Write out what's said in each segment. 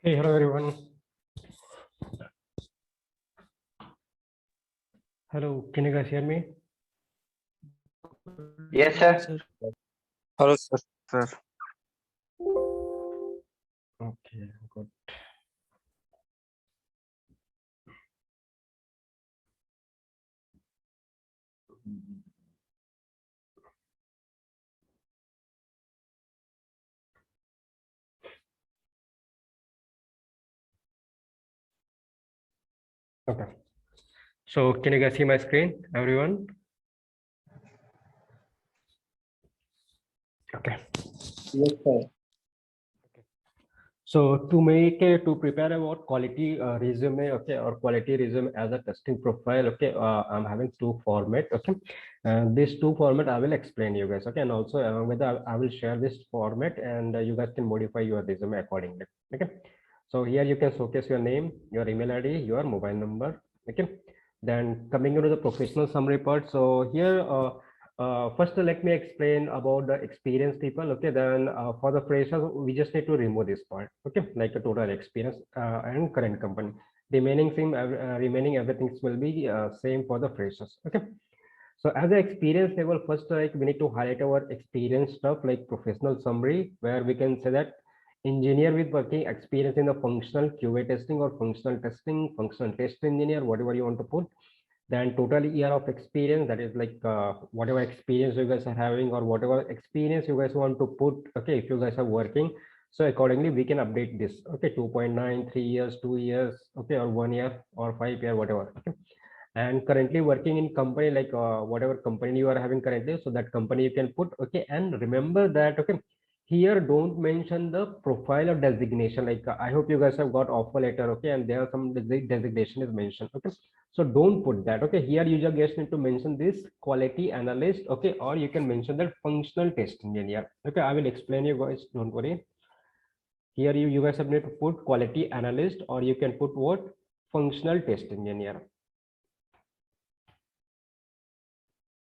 Hey, hello everyone. Hello, can you guys hear me? Yes, sir. Hello, sir. Okay, good. Okay. So, can you guys see my screen, everyone? Okay. Yes, sir. So, to prepare about quality resume, okay, or quality resume as a testing profile, okay, I'm having two format, okay. These two format I will explain you guys, okay, and also along with that, I will share this format, and you guys can modify your resume accordingly, okay. So here you can showcase your name, your email ID, your mobile number, okay. Then coming into the professional summary part, so here first let me explain about the experienced people, okay. Then for the freshers we just need to remove this part, okay, like a total experience and current company. Remaining everything will be same for the freshers, okay. So as an experience level, first like we need to highlight our experience stuff like professional summary, where we can say that engineer with working experience in the functional QA testing or functional testing, functional test engineer, whatever you want to put. Then total year of experience, that is like whatever experience you guys are having or whatever experience you guys want to put, okay, if you guys are working. So accordingly we can update this, okay, 2.9, 3 years, 2 years, okay, or 1 year or 5 year, whatever, okay. And currently working in company like whatever company you are having currently, so that company you can put, okay. And remember that, okay, here don't mention the profile or designation, like I hope you guys have got offer letter, okay, and there are some designation is mentioned, okay. So don't put that, okay. Here you just need to mention this quality analyst, okay, or you can mention that functional test engineer, okay. I will explain you guys, don't worry. Here you guys have need to put quality analyst, or you can put what, functional test engineer.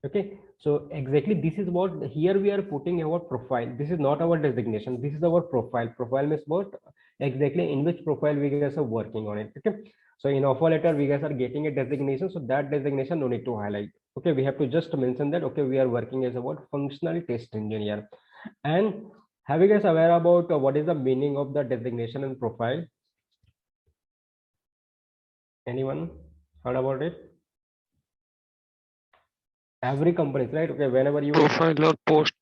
Okay, so exactly this is what here we are putting our profile. This is not our designation, this is our profile. Profile means what, exactly in which profile we guys are working on it, okay. So in offer letter we guys are getting a designation, so that designation no need to highlight, okay. We have to just mention that, okay, we are working as about functional test engineer. And have you guys aware about what is the meaning of the designation and profile? Anyone heard about it? Every company, right? Okay, whenever you Profile or post.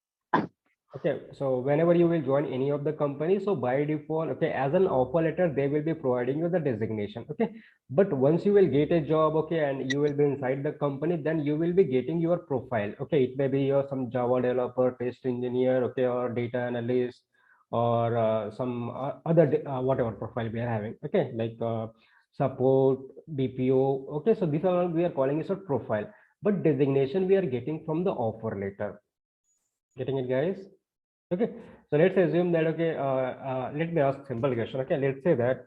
okay, so whenever you will join any of the companies, so by default, okay, as an offer letter, they will be providing you the designation, okay. But once you will get a job, okay, and you will be inside the company, then you will be getting your profile, okay. It may be your some Java developer, test engineer, okay, or data analyst, or some other whatever profile we are having, okay, like support, BPO, okay. So these are all we are calling as a profile, but designation we are getting from the offer letter. Getting it, guys? Okay, so let's assume that, okay, let me ask simple question, okay. Let's say that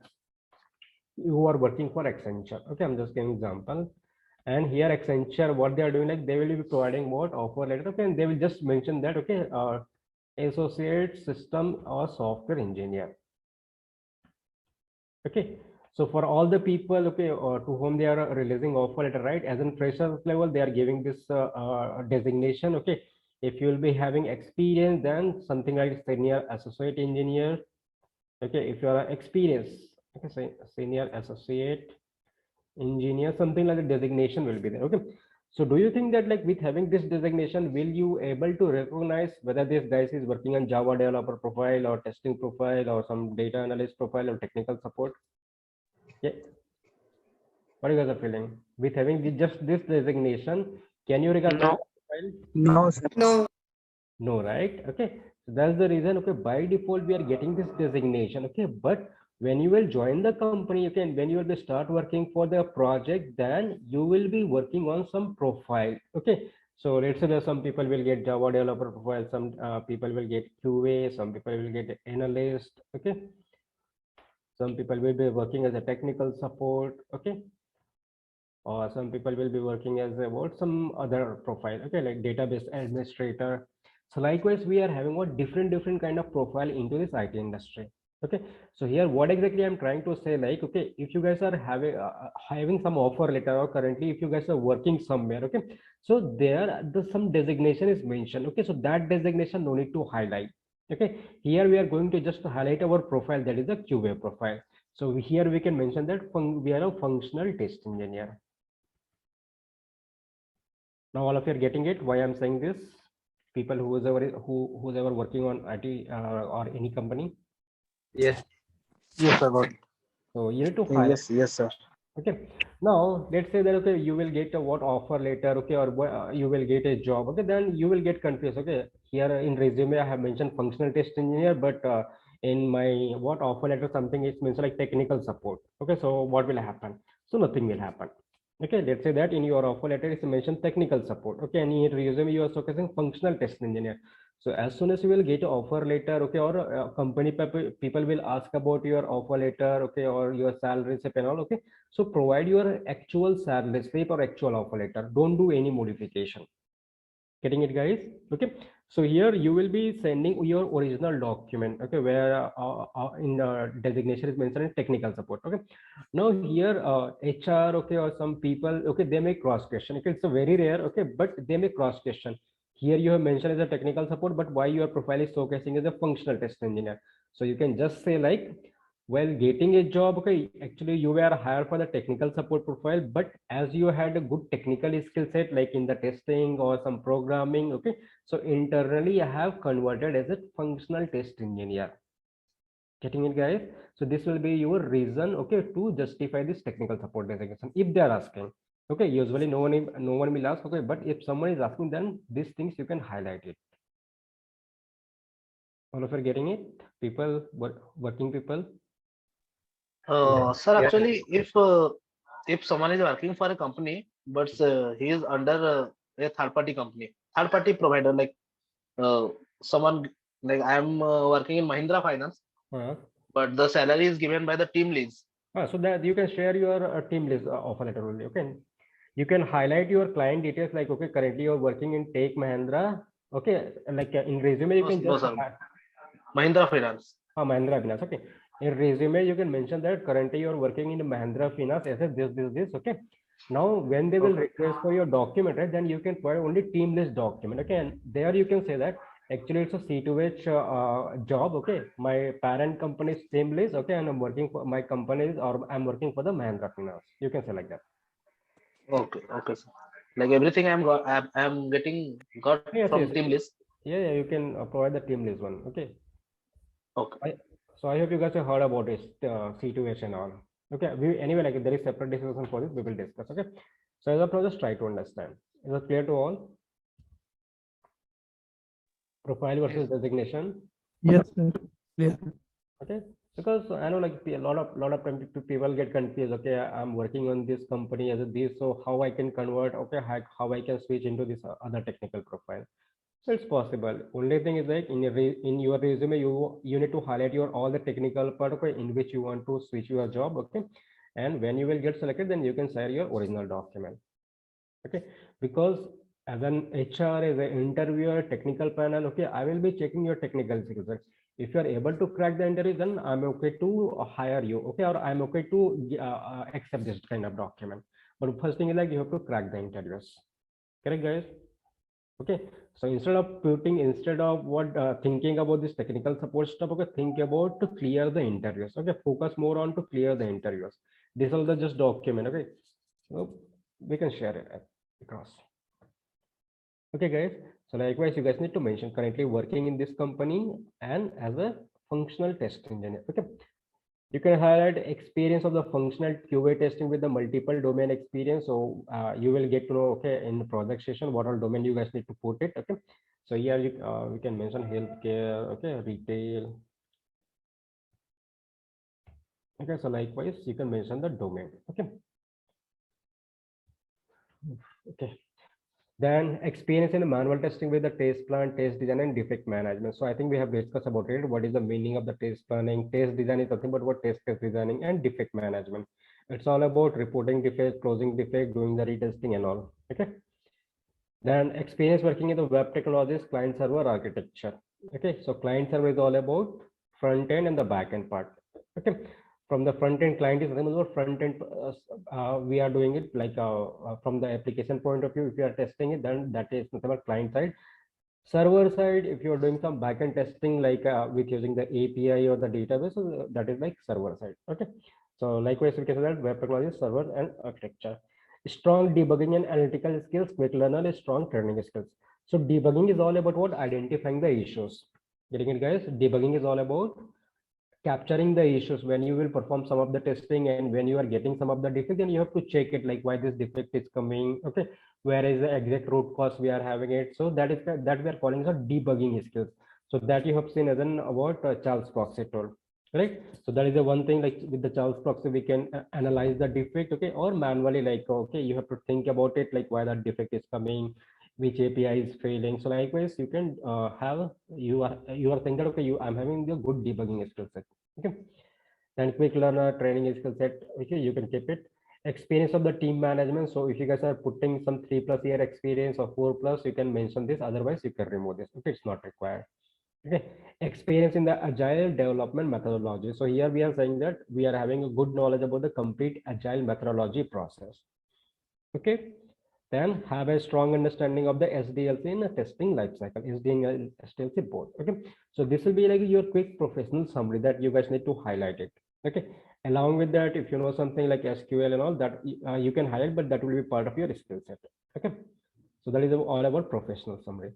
you are working for Accenture, okay. I'm just giving example, and here Accenture, what they are doing, like they will be providing what offer letter, okay, and they will just mention that, okay, associate system or software engineer, okay. So for all the people, okay, to whom they are releasing offer letter, right, as in freshers level, they are giving this designation, okay. If you will be having experience, then something like senior associate engineer, okay. If you are experienced, okay, say senior associate engineer, something like the designation will be there, okay. So do you think that, like, with having this designation, will you able to recognize whether this guy is working on Java developer profile or testing profile or some data analyst profile or technical support? Yeah, what you guys are feeling with having just this designation? Can you recognize No. the profile? No, sir. No. No, right? Okay. So that's the reason, okay, by default, we are getting this designation, okay. But when you will join the company, you can, when you will be start working for the project, then you will be working on some profile, okay. So let's say that some people will get Java developer profile, some people will get QA, some people will get analyst, okay. Some people will be working as a technical support, okay. Or some people will be working as about some other profile, okay, like database administrator. So likewise we are having what different kind of profile into this IT industry, Okay, so here what exactly I'm trying to say, like, okay, if you guys are having some offer letter, or currently if you guys are working somewhere, okay, so there the some designation is mentioned, okay, so that designation no need to highlight. Okay, here we are going to just highlight our profile, that is a QA profile. So here we can mention that we are a functional test engineer. Now all of you are getting it why I'm saying this, people who's ever working on IT or any company. Yes. Yes, I got it. So you need to highlight. Yes, sir. Okay, now let's say that, okay, you will get a what offer later, okay, or you will get a job, okay, then you will get confused. Okay, here in resume I have mentioned functional test engineer, but in my what offer letter something is mentioned like technical support. Okay, so what will happen? So nothing will happen. Okay, let's say that in your offer letter is mentioned technical support. Okay, and in resume you are focusing functional test engineer. So as soon as you will get an offer letter, okay, or company people will ask about your offer letter, okay, or your salary slip and all, okay, so provide your actual salary slip or actual offer letter. Don't do any modification. Getting it, guys? Okay. So here you will be sending your original document. Okay, where in the designation is mentioned technical support. Okay. Now here HR, okay, or some people, okay, they may cross question. Okay, it's a very rare. Okay, but they may cross question. Here you have mentioned as a technical support, but why your profile is showcasing as a functional test engineer? So you can just say like, while getting a job, okay, actually you were hired for the technical support profile, but as you had a good technical skill set like in the testing or some programming, okay, so internally I have converted as a functional test engineer. Getting it, guys? So this will be your reason, okay, to justify this technical support designation if they are asking. Okay, usually no one will ask, okay, but if someone is asking, then these things you can highlight it. All of you are getting it? People, working people. Sir, Yeah. actually, if someone is working for a company, but he is under a third party company, third party provider, like someone like I'm working in Mahindra Finance, Uh, but the salary is given by the team leads. so that you can share your team list offer letter only. Okay, you can highlight your client details like, okay, currently you're working in Take Mahindra. Okay, like in resume you No, can no, just sir, Mahindra Finance. Mahindra Finance. Okay, in resume you can mention that currently you're working in Mahindra Finance as a this. Okay, now when they will Okay. request for your document, right, then you can provide only team list document. Okay, and there you can say that actually it's a C2H job. Okay, my parent company is team list. Okay, and I'm working for my company or I'm working for the Mahindra Finance. You can say like that. Okay, okay, sir. Like everything I'm getting got Yes, from yes. team list. Yeah, you can provide the team list one. Okay. Okay. So I hope you guys have heard about it, C2H and all. Okay. Anyway, like if there is separate discussion for this, we will discuss. Okay. So as of now, just try to understand. Is it clear to all? Profile Yes. versus designation. Yes, sir. Yeah. Okay. Because I know like a lot of time people get confused. Okay, I'm working on this company as a this, so how I can convert? Okay, how I can switch into this other technical profile. So it's possible. Only thing is like in your resume, you need to highlight your all the technical part, okay, in which you want to switch your job, okay. And when you will get selected, then you can share your original document, okay. Because as an HR, as an interviewer, technical panel, okay, I will be checking your technical skills. Right? If you are able to crack the interview, then I'm okay to hire you, okay, or I'm okay to accept this kind of document. But first thing is like you have to crack the interviews. Correct, guys? Okay, so instead of what thinking about this technical support stuff, okay, think about to clear the interviews. Okay, focus more on to clear the interviews. This is the just document. Okay, so we can share it across. Okay, guys. So likewise, you guys need to mention currently working in this company and as a functional test engineer. Okay, you can highlight experience of the functional QA testing with the multiple domain experience. So you will get to know, okay, in the project session, what all domain you guys need to put it. Okay. So here we can mention healthcare, okay, retail. Okay. So likewise, you can mention the domain. Okay. Okay. Then experience in manual testing with the test plan, test design, and defect management. So I think we have discussed about it. What is the meaning of the test planning? Test design is nothing but what test designing and defect management. It's all about reporting defects, closing defect, doing the retesting and all. Okay. Then experience working in the web technologies, client server architecture. Okay. So client server is all about front end and the back end part. Okay, from the front end, client is nothing but front end. We are doing it like from the application point of view. If you are testing it, then that is nothing but client side. Server side, if you're doing some backend testing like with using the API or the database, so that is like server side. Okay, so likewise we can say that web technology, server and architecture. Strong debugging and analytical skills, quick learner is strong training skills. So debugging is all about what? Identifying the issues. Getting it, guys? Debugging is all about capturing the issues when you will perform some of the testing, and when you are getting some of the defect, then you have to check it like why this defect is coming. Okay, where is the exact root cause we are having it. So that is that we are calling as debugging skills. So that you have seen as an about Charles proxy tool, right? So that is the one thing, like with the Charles proxy we can analyze the defect, okay, or manually, like okay, you have to think about it like why that defect is coming, which API is failing. So likewise, you can have you are thinking that okay, I'm having the good debugging skill set. Okay, then quick learner training skill set. Okay, you can keep it. Experience of the team management. So if you guys are putting some 3+ year experience or 4+, you can mention this. Otherwise, you can remove this. Okay, it's not required. Okay, experience in the agile development methodology. So here we are saying that we are having a good knowledge about the complete agile methodology process. Okay, then have a strong understanding of the SDLC in a testing lifecycle, SDL and SDLC both. Okay, so this will be like your quick professional summary that you guys need to highlight it. Okay, along with that, if you know something like SQL and all that, you can highlight, but that will be part of your skill set. Okay, so that is all about professional summary.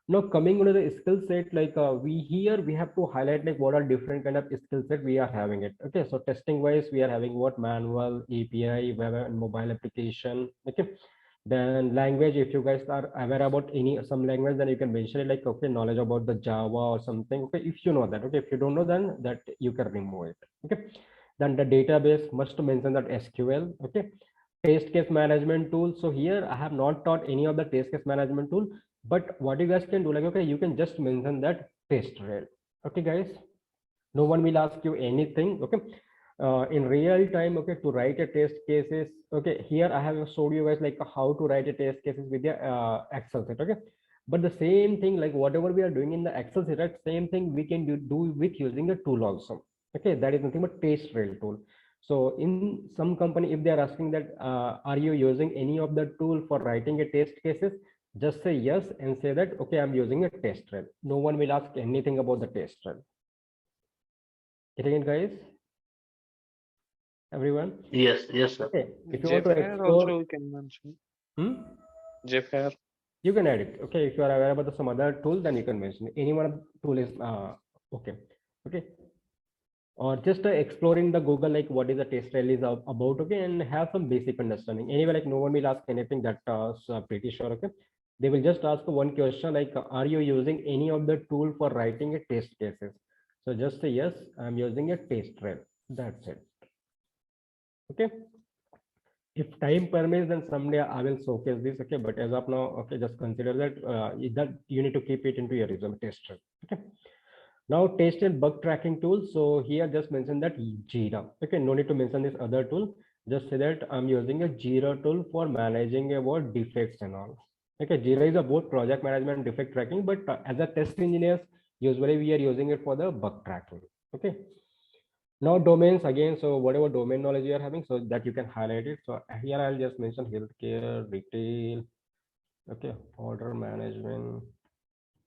Now coming to the skill set, like we have to highlight like what are different kind of skill set we are having it. Okay, so testing wise, we are having what? Manual, API, web and mobile application. Okay, then language, if you guys are aware about any some language, then you can mention it like okay, knowledge about the Java or something. Okay, if you know that. Okay, if you don't know, then that you can remove it. Okay, then the database must mention that SQL. Okay, test case management tool. So here I have not taught any of the test case management tool, but what you guys can do, like okay, you can just mention that test rail. Okay, guys, no one will ask you anything. Okay, in real time, okay, to write a test cases. Okay, here I have showed you guys like how to write a test cases with the Excel set. Okay, but the same thing, like whatever we are doing in the Excel set, right, same thing we can do with using a tool also. Okay, that is nothing but test rail tool. So in some company, if they are asking that are you using any of the tool for writing a test cases, just say yes and say that okay, I'm using a test rail. No one will ask anything about the test rail. Getting it, guys? Everyone? Yes, yes, sir. Okay, if you want to Jfire explore, also you can mention. hmm? Jfire. You can add it. Okay, if you are aware about some other tool, then you can mention it. Any one tool is okay. Okay, or just exploring the Google, like what is the test rail is about. Okay, and have some basic understanding. Anyway, like no one will ask anything, that pretty sure. Okay, they will just ask one question like, are you using any of the tool for writing a test cases? So just say yes, I'm using a test rail. That's it. Okay, if time permits, then someday I will showcase this. Okay, but as of now, okay, just consider that that you need to keep it into your resume tester. Okay, now test and bug tracking tool. So here just mention that Jira. Okay, no need to mention this other tool. Just say that I'm using a Jira tool for managing about defects and all. Okay, Jira is a both project management and defect tracking, but as a test engineers, usually we are using it for the bug tracking. Okay, now domains again. So whatever domain knowledge you are having, so that you can highlight it. So here I'll just mention healthcare, retail. Okay, order management.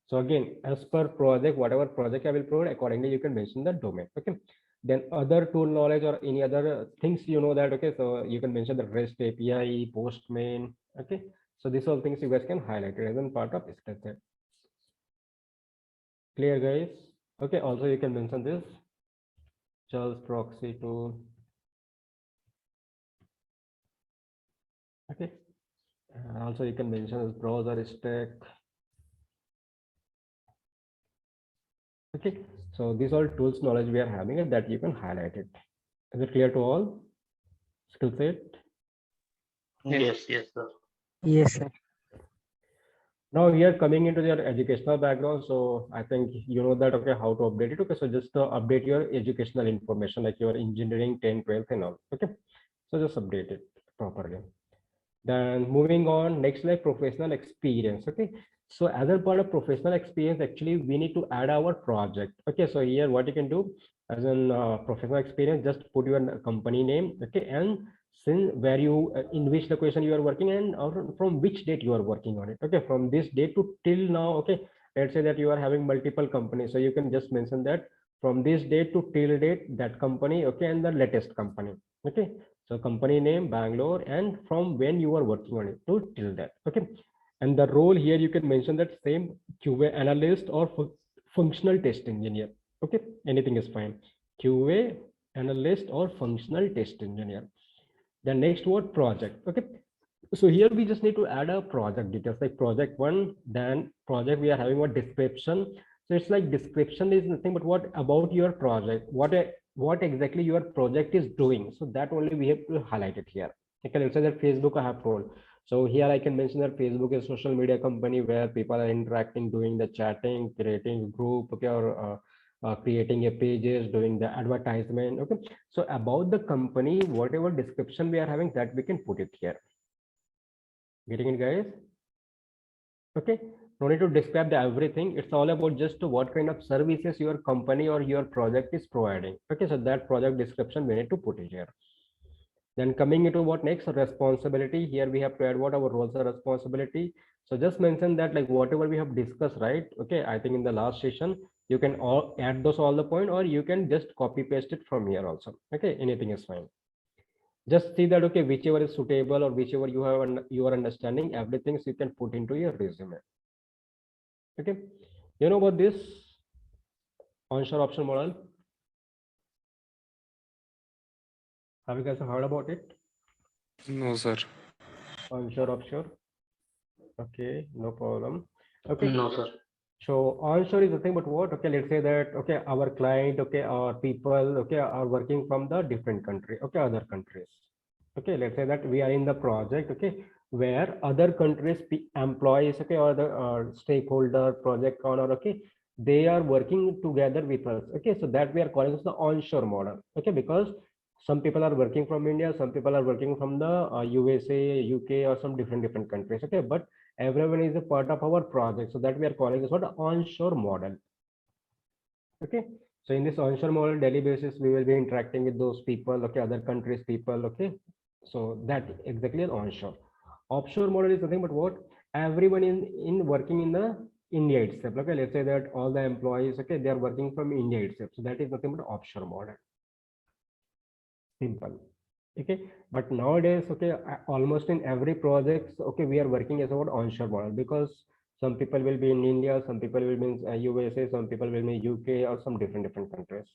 So again, as per project, whatever project I will provide, accordingly you can mention the domain. Okay, then other tool knowledge or any other things you know that. Okay, so you can mention the REST API, Postman. Okay, so these all things you guys can highlight it as a part of skill set. Clear, guys? Okay, also you can mention this Charles proxy tool. Okay, also you can mention this browser stack. Okay, so these all tools knowledge we are having, and that you can highlight it. Is it clear to all? Skill set. Yes, yes, sir. Yes, sir. Now we are coming into your educational background. So I think you know that, okay, how to update it. Okay, so just update your educational information like your engineering 10, 12 and all. Okay, so just update it properly. Then moving on, next like professional experience. Okay, So as a part of professional experience, actually, we need to add our project. Okay, so here what you can do as an professional experience, just put your company name. Okay, and since where you in which location you are working and or from which date you are working on it. Okay, from this date to till now. Okay, let's say that you are having multiple companies, so you can just mention that from this date to till date that company. Okay, and the latest company. Okay, so company name Bangalore and from when you are working on it to till that. Okay, and the role here you can mention that same QA analyst or functional test engineer. Okay, anything is fine. QA analyst or functional test engineer. The next word project. Okay, so here we just need to add a project details like project one, then project we are having what description. So it's like description is nothing but what about your project, what exactly your project is doing. So that only we have to highlight it here. Okay, let's say that Facebook I have told. So here I can mention that Facebook is a social media company where people are interacting, doing the chatting, creating a group, okay, or creating a pages, doing the advertisement. Okay, so about the company, whatever description we are having, that we can put it here. Getting it, guys? Okay, no need to describe the everything. It's all about just what kind of services your company or your project is providing. Okay, so that project description we need to put it here. Then coming into what next, responsibility. Here we have to add what our roles are responsibility. So just mention that like whatever we have discussed, right? Okay, I think in the last session you can all add those all the point, or you can just copy paste it from here also. Okay, anything is fine. Just see that okay, whichever is suitable or whichever you have you are understanding everything, so you can put into your resume. Okay, you know about this onshore option model? Have you guys heard about it? No, sir. Onshore offshore. Okay, no problem. Okay, No, sir. so onshore is nothing but what? Okay, let's say that okay, our client, okay, or people, okay, are working from the different country, okay, other countries. Okay, let's say that we are in the project, okay, where other countries employees, okay, or the stakeholder, project owner, okay, they are working together with us. Okay, so that we are calling as the onshore model. Okay, because some people are working from India, some people are working from the USA, UK, or some different countries. Okay, but everyone is a part of our project, so that we are calling this what onshore model. Okay, so in this onshore model daily basis we will be interacting with those people, okay, other countries people. Okay, so that exactly an onshore. Offshore model is nothing but what everyone in working in the India itself. Okay, let's say that all the employees, okay, they are working from India itself, so that is nothing but offshore model. Simple. Okay, but nowadays, okay, almost in every project, okay, we are working as about onshore model, because some people will be in India, some people will be in USA, some people will be in UK, or some different countries.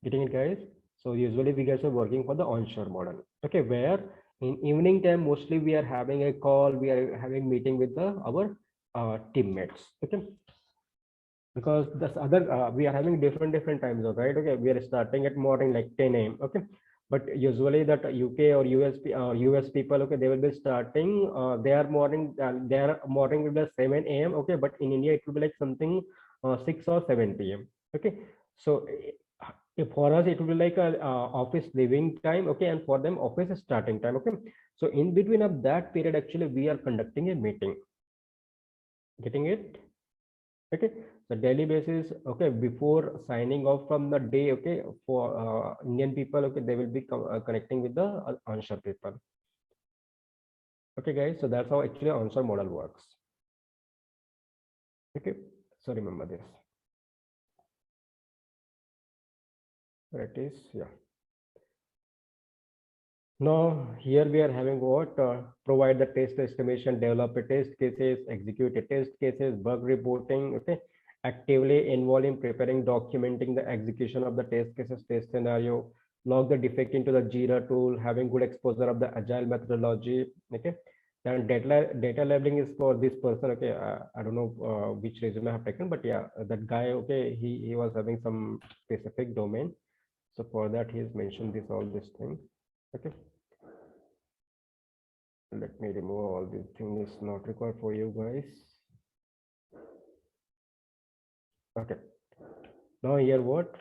Getting it, guys? So usually we guys are working for the onshore model. Okay, where in evening time mostly we are having a call, we are having meeting with the our teammates. Okay, because this other we are having different time zones, right? Okay, we are starting at morning like 10 a.m. Okay, but usually that UK or US people, okay, they will be starting their morning will be 7 a.m. Okay, but in India it will be like something 6 or 7 p.m. Okay, so if for us it will be like a office leaving time, okay, and for them office starting time. Okay, so in between of that period actually we are conducting a meeting. Getting it? Okay, so daily basis, okay, before signing off from the day, okay, for Indian people, okay, they will be connecting with the onshore people. Okay, guys, so that's how actually onshore model works. Okay, so remember this. That is, yeah. Now here we are having what provide the test estimation, develop a test cases, execute a test cases, bug reporting. Okay, actively involved in preparing, documenting the execution of the test cases, test scenario, log the defect into the Jira tool, having good exposure of the agile methodology. Okay, then data labeling is for this person. Okay, I don't know which resume I have taken, but yeah, that guy, okay, he was having some specific domain, so for that he's mentioned this all this thing. Okay, let me remove all these things is not required for you guys. Okay, now here what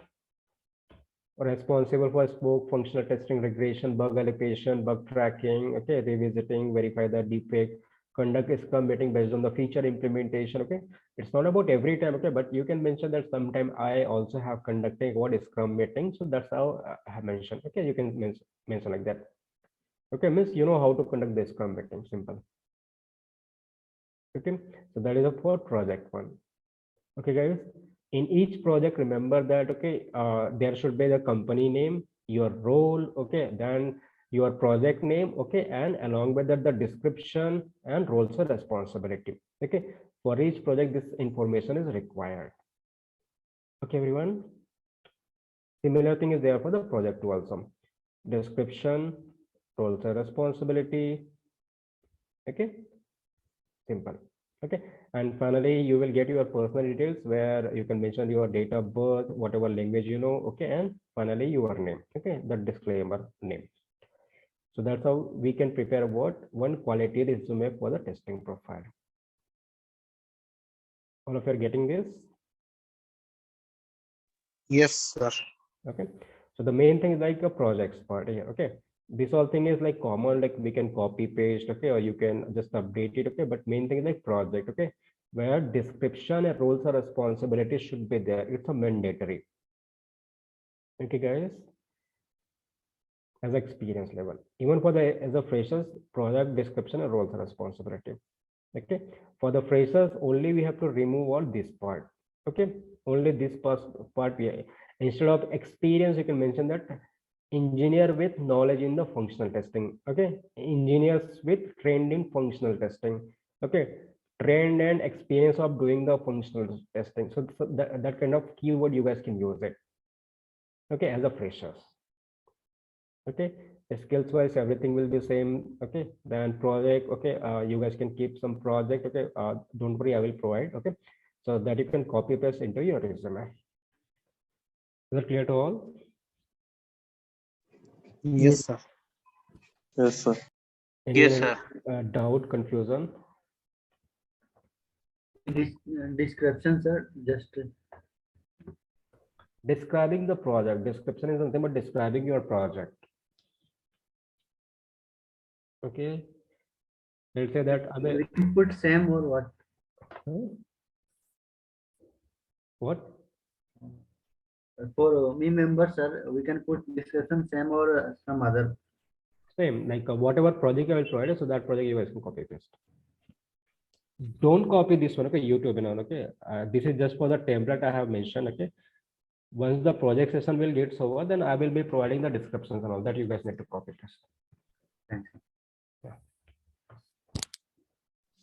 responsible for spoke, functional testing, regression, bug allocation, bug tracking. Okay, revisiting, verify the defect, conduct a scrum meeting based on the feature implementation. Okay, it's not about every time. Okay, but you can mention that sometime I also have conducting what is scrum meeting. So that's how I have mentioned. Okay, you can mention like that. Okay, miss, you know how to conduct the scrum meeting. Simple. Okay, so that is a for project one. Okay, guys, in each project, remember that, okay, there should be the company name, your role, okay, then your project name, okay, and along with that, the description and roles and responsibility. Okay, for each project, this information is required. Okay, everyone. Similar thing is there for the project two also. Description, roles and responsibility. Okay, simple. Okay, and finally you will get your personal details where you can mention your date of birth, whatever language you know. Okay, and finally your name. Okay, the disclaimer name. So that's how we can prepare one quality resume for the testing profile. All of you are getting this? Yes, sir. Okay, so the main thing is like a projects part here. Okay, this whole thing is like common, like we can copy paste, okay, or you can just update it. Okay, but main thing is like project. Okay, where description and roles or responsibilities should be there. It's a mandatory. Okay, guys, as experience level, even for the as a freshers, project description and roles and responsibility. Okay, for the freshers only we have to remove all this part. Okay, only this part we, instead of experience you can mention that engineer with knowledge in the functional testing. Okay, engineers with trained in functional testing. Okay, trained and experience of doing the functional testing. So that kind of keyword you guys can use it. Okay, as a freshers. Okay, skills wise everything will be same. Okay, then project. Okay, you guys can keep some project. Okay, don't worry, I will provide. Okay, so that you can copy paste into your resume. Is that clear to all? Yes, sir. Yes, sir. Yes, Any sir. doubt, confusion? This description, sir, just Describing the project. Description is nothing but describing your project. Okay, let's say that we can put same or what? What? For me members, sir, we can put description same or some other. Same, like whatever project I will provide, so that project you guys can copy paste. Don't copy this one. Okay, YouTube and all. Okay, this is just for the template I have mentioned. Okay, once the project session will get over, then I will be providing the descriptions and all that you guys need to copy paste. Thanks. Yeah.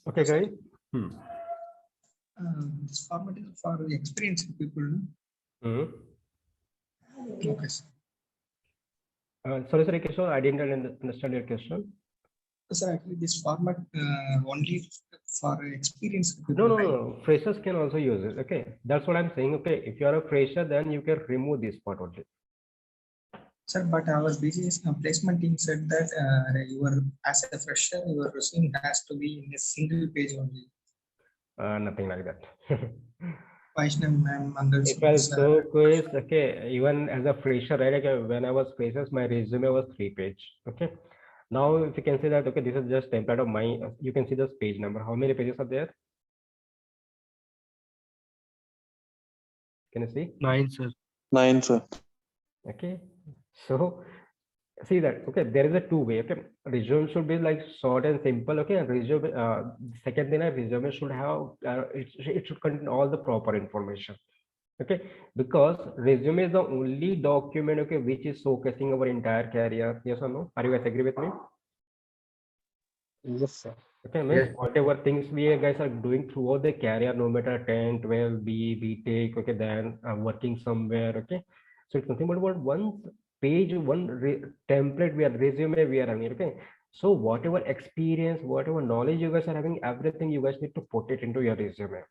Okay, guys. This format is for the experienced people. Okay, sir. Sorry, Kishore, I didn't understand your question. Sir, actually, this format only for experienced people. No, no, no. Freshers can also use it. Okay, that's what I'm saying. Okay, if you are a fresher, then you can remove this part only. Sir, but our BGS placement team said that you are as a fresher, your resume has to be in a single page only. Nothing like that. Vaishnav ma'am, Mangal If I sir. so quiz, okay, even as a fresher, right? Okay, when I was freshers, my resume was 3-page. Okay, now if you can see that, okay, this is just template of my. You can see this page number. How many pages are there? Can you see? 9, sir. 9, sir. Okay, so see that, okay, there is a two-way. Okay, resume should be like short and simple. Okay, and resume, second thing, resume should have it should contain all the proper information. Okay, because resume is the only document, okay, which is showcasing our entire career. Yes or no? Are you guys agree with me? Yes, sir. Okay, means Yes. whatever things we guys are doing throughout the career, no matter 10, 12, B.Tech, okay, then working somewhere. Okay, so it's nothing but one page, one template we are resume we are having. Okay, so whatever experience, whatever knowledge you guys are having, everything you guys need to put it into your resume.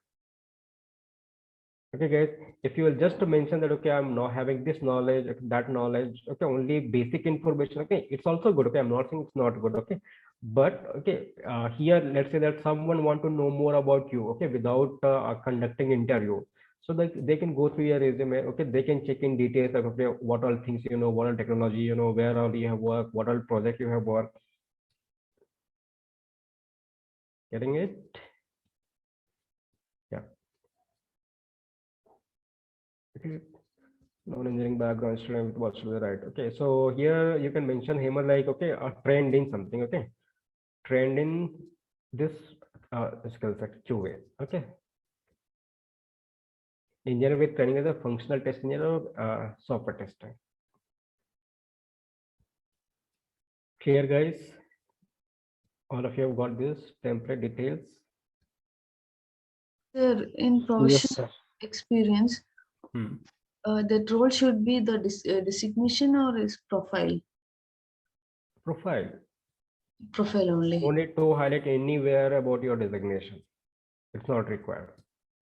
Okay, guys, if you will just mention that, okay, I'm not having this knowledge, that knowledge, okay, only basic information, okay, it's also good. Okay, I'm not saying it's not good. Okay, but okay, here let's say that someone want to know more about you, okay, without conducting interview, so that they can go through your resume. Okay, they can check in details, like, okay, what all things you know, what all technology you know, where all you have worked, what all project you have worked. Getting it? Yeah. Okay. Non-engineering background student with what should be right? Okay, so here you can mention him like, okay, a trend in something. Okay, trend in this skill set QA. Okay, engineer with training as a functional test engineer or software tester. Clear, guys? All of you have got this template details. Sir, in professional experience, that role should be the designation or is profile? Profile. Profile only. No need to highlight anywhere about your designation. It's not required.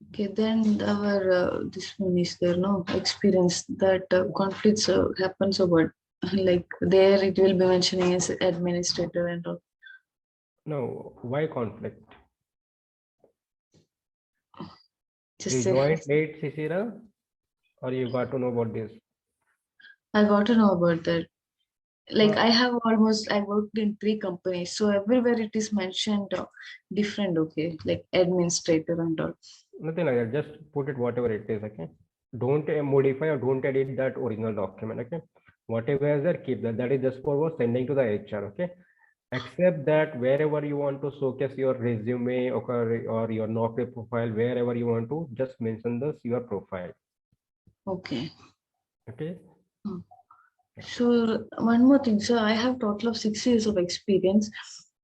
Okay, then our this one is there, no experience that conflicts happens about like there it will be mentioning as administrator and all. No, why conflict? Just You say, joined late, Cicera, or you got to know about this? I got to know about that. Like I worked in 3 companies, so everywhere it is mentioned different. Okay, like administrator and all. Nothing like that. Just put it whatever it is. Okay. Don't modify or don't edit that original document. Okay. Whatever is there, keep that. That is just for sending to the HR. Okay. Except that wherever you want to showcase your resume or your Naukri profile, wherever you want to, just mention this your profile. Okay. Okay. So one more thing, sir, I have total of 6 years of experience,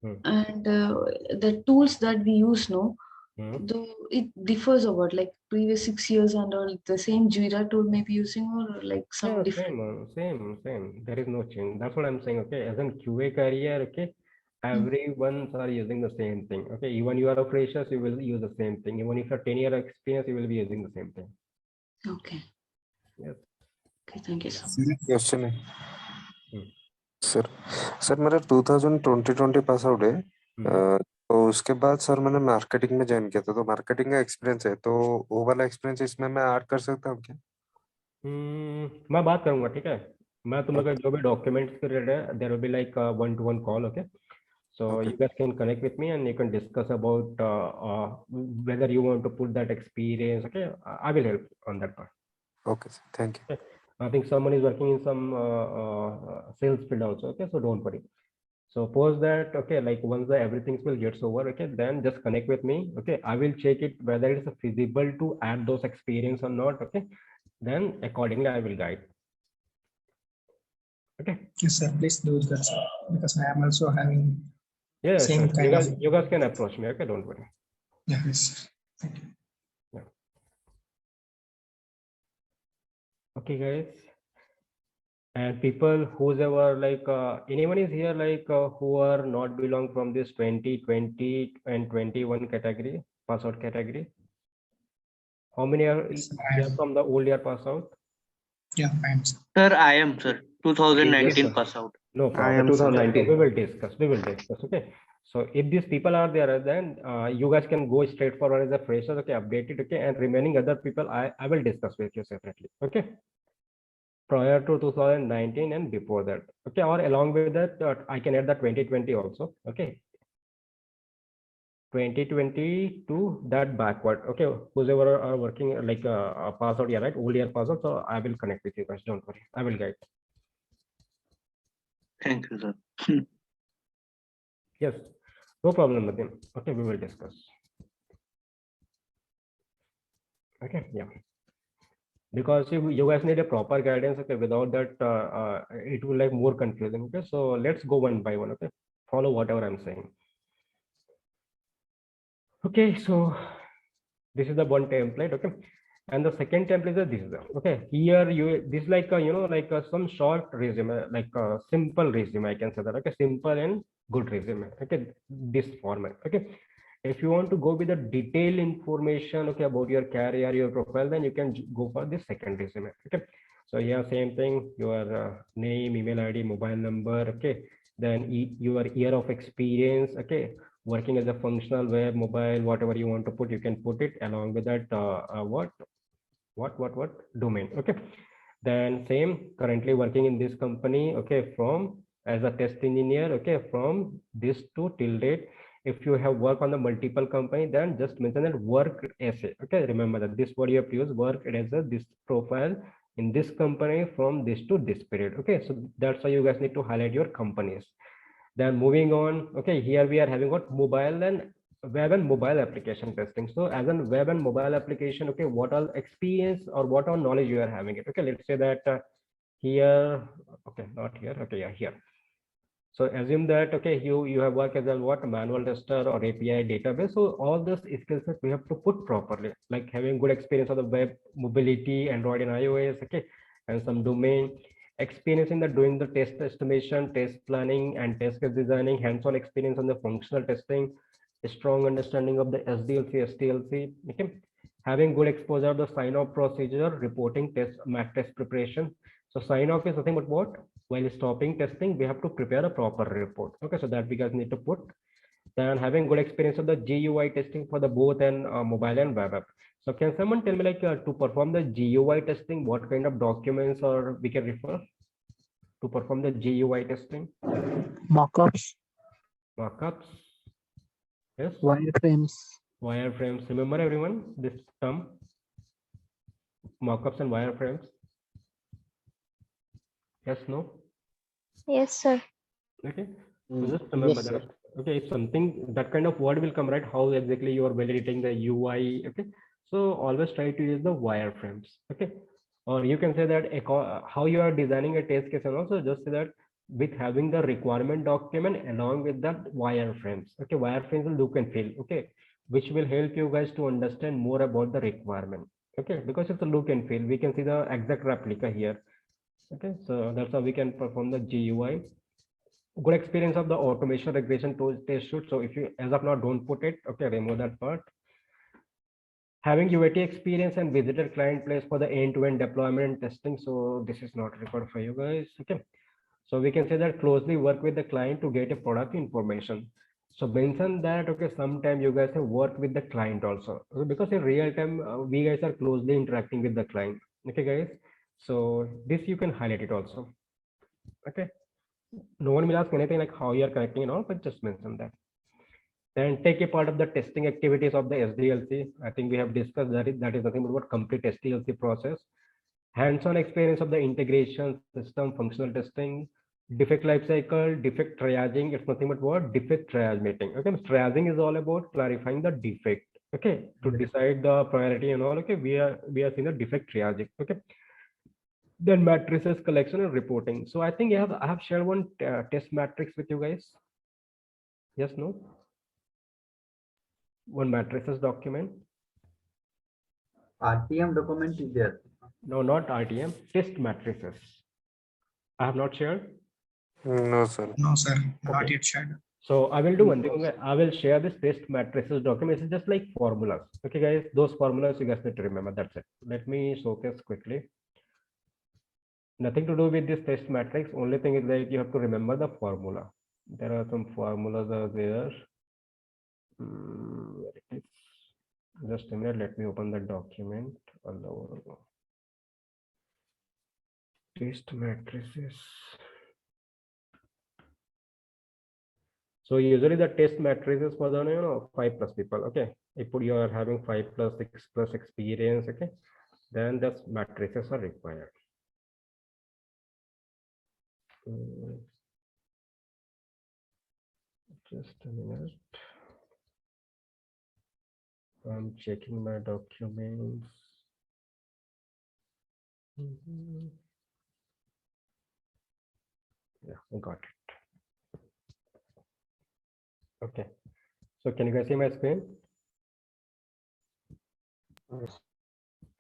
and the tools that we use now, though it differs about like previous 6 years and all, the same Jira tool may be using or like some different. Same. There is no change. That's what I'm saying. Okay. As in QA career, okay, everyone are using the same thing. Okay. Even you are a fresher, you will use the same thing. Even if you have 10-year experience, you will be using the same thing. Okay. Yes. Okay, thank you so much. Question है sir मेरा 2020 pass out है तो उसके बाद sir मैंने marketing में join किया था तो मार्केटिंग का एक्सपीरियंस है तो वो वाला एक्सपीरियंस इसमें मैं ऐड कर सकता हूँ क्या? मैं बात करूंगा, ठीक है। मैं तुम लोग जो भी डॉक्यूमेंट्स के रिलेटेड है, there will be like 1-to-1 call. Okay, so you guys can connect with me and you can discuss about whether you want to put that experience. Okay, I will help on that part. Okay, thank you. Okay. I think someone is working in some sales field also. Okay, so don't worry. So suppose that, okay, like once everything will gets over, okay, then just connect with me. Okay, I will check it whether it's feasible to add those experience or not. Okay, then accordingly I will guide. Okay. Yes, sir. Please do that, sir, because I am also having same sure. kind of. You guys can approach me. Okay, don't worry. Yeah, yes. Thank you. Yeah. Okay, guys. And people who's ever like anyone is here like who are not belong from this 2020 and 21 category, pass out category? How many are here from the old year pass out? Yeah, I am, sir. Sir, I am, sir. 2019 yes, pass out. No problem. I am 2019. We will discuss. Okay. So if these people are there, then you guys can go straight forward as a fresher. Okay, update it. Okay, and remaining other people, I will discuss with you separately. Okay. Prior to 2019 and before that. Okay, or along with that, I can add the 2020 also. Okay. 2020 to that backward. Okay, whoever are working like a pass out, yeah, right? Old year pass out. So I will connect with you guys. Don't worry. I will guide. Thank you, sir. Yes, no problem with him. Okay, we will discuss. Okay, yeah. Because you guys need a proper guidance. Okay, without that, it will like more confusing. Okay, so let's go one by one. Okay, follow whatever I'm saying. Okay, so this is the one template. Okay, and the second template is this. Okay, here this like you know, like some short resume, like a simple resume, I can say that. Okay, simple and good resume. Okay, this format. Okay, if you want to go with the detailed information, okay, about your career, your profile, then you can go for the second resume. Okay, so yeah, same thing, your name, email ID, mobile number. Okay, then your year of experience. Okay, working as a functional web, mobile, whatever you want to put, you can put it along with that. What domain. Okay, then same, currently working in this company. Okay, from as a test engineer. Okay, from this to till date. If you have work on the multiple company, then just mention that work essay. Okay, remember that this word you have to use, work as a this profile in this company from this to this period. Okay, so that's why you guys need to highlight your companies. Then moving on, okay, here we are having what mobile and web and mobile application testing. So as an web and mobile application, okay, what all experience or what all knowledge you are having it. Okay, let's say that here, okay, not here, okay, yeah, here. So assume that, okay, you have worked as a what manual tester or API database. So all those skills that we have to put properly, like having good experience of the web, mobility, Android and iOS, okay, and some domain experience in the doing the test estimation, test planning, and test case designing, hands-on experience on the functional testing, a strong understanding of the SDLC, STLC, okay, having good exposure to the sign-off procedure, reporting, test, test preparation. So sign-off is nothing but what? While stopping testing, we have to prepare a proper report. Okay, so that we guys need to put. Then having good experience of the GUI testing for the both and mobile and web app. So can someone tell me like to perform the GUI testing, what kind of documents or we can refer to perform the GUI testing? Mockups, Markups. Yes. wireframes. Wireframes. Remember everyone this term? Mockups and wireframes. Yes, no? Yes, sir. Okay. So just remember Yes, that. sir. Okay, if something that kind of word will come, right? How exactly you are validating the UI. Okay. So always try to use the wireframes. Okay. Or you can say that how you are designing a test case, and also just say that with having the requirement document along with that wireframes. Okay, wireframes will look and feel. Okay, which will help you guys to understand more about the requirement. Okay, because it's a look and feel. We can see the exact replica here. Okay, so that's how we can perform the GUI. Good experience of the automation regression test suite. So if you as of now don't put it, okay, remove that part. Having UAT experience and visited client place for the end-to-end deployment and testing. So this is not required for you guys. Okay, so we can say that closely work with the client to get a product information. So mention that, okay, sometime you guys have worked with the client also, because in real time we guys are closely interacting with the client. Okay guys, so this you can highlight it also. Okay, no one will ask anything like how you are connecting and all, but just mention that. Then take a part of the testing activities of the SDLC. I think we have discussed that that is nothing but what complete SDLC process. Hands-on experience of the integration system, functional testing, defect lifecycle, defect triaging. It's nothing but what? Defect triage meeting. Okay, triaging is all about clarifying the defect. Okay, to decide the priority and all. Okay, we are seeing the defect triaging. Okay. Then matrices collection and reporting. So I think I have shared one test matrix with you guys. Yes, no? One matrices document. RTM document is there. No, not RTM, test matrices. I have not shared. No, sir. No, sir, not Okay. yet shared. So I will do one thing. I will share this test matrices document. It's just like formulas. Okay, guys, those formulas you guys need to remember. That's it. Let me showcase quickly. Nothing to do with this test matrix. Only thing is that you have to remember the formula. There are some formulas are there. Where it is? Just a minute. Let me open the document. Test matrices. So usually the test matrices for the 5+ people. Okay, if you are having 5+, 6+ experience, okay, then the matrices are required. Just a minute. I'm checking my documents. Yeah, I got it. Okay. So can you guys see my screen?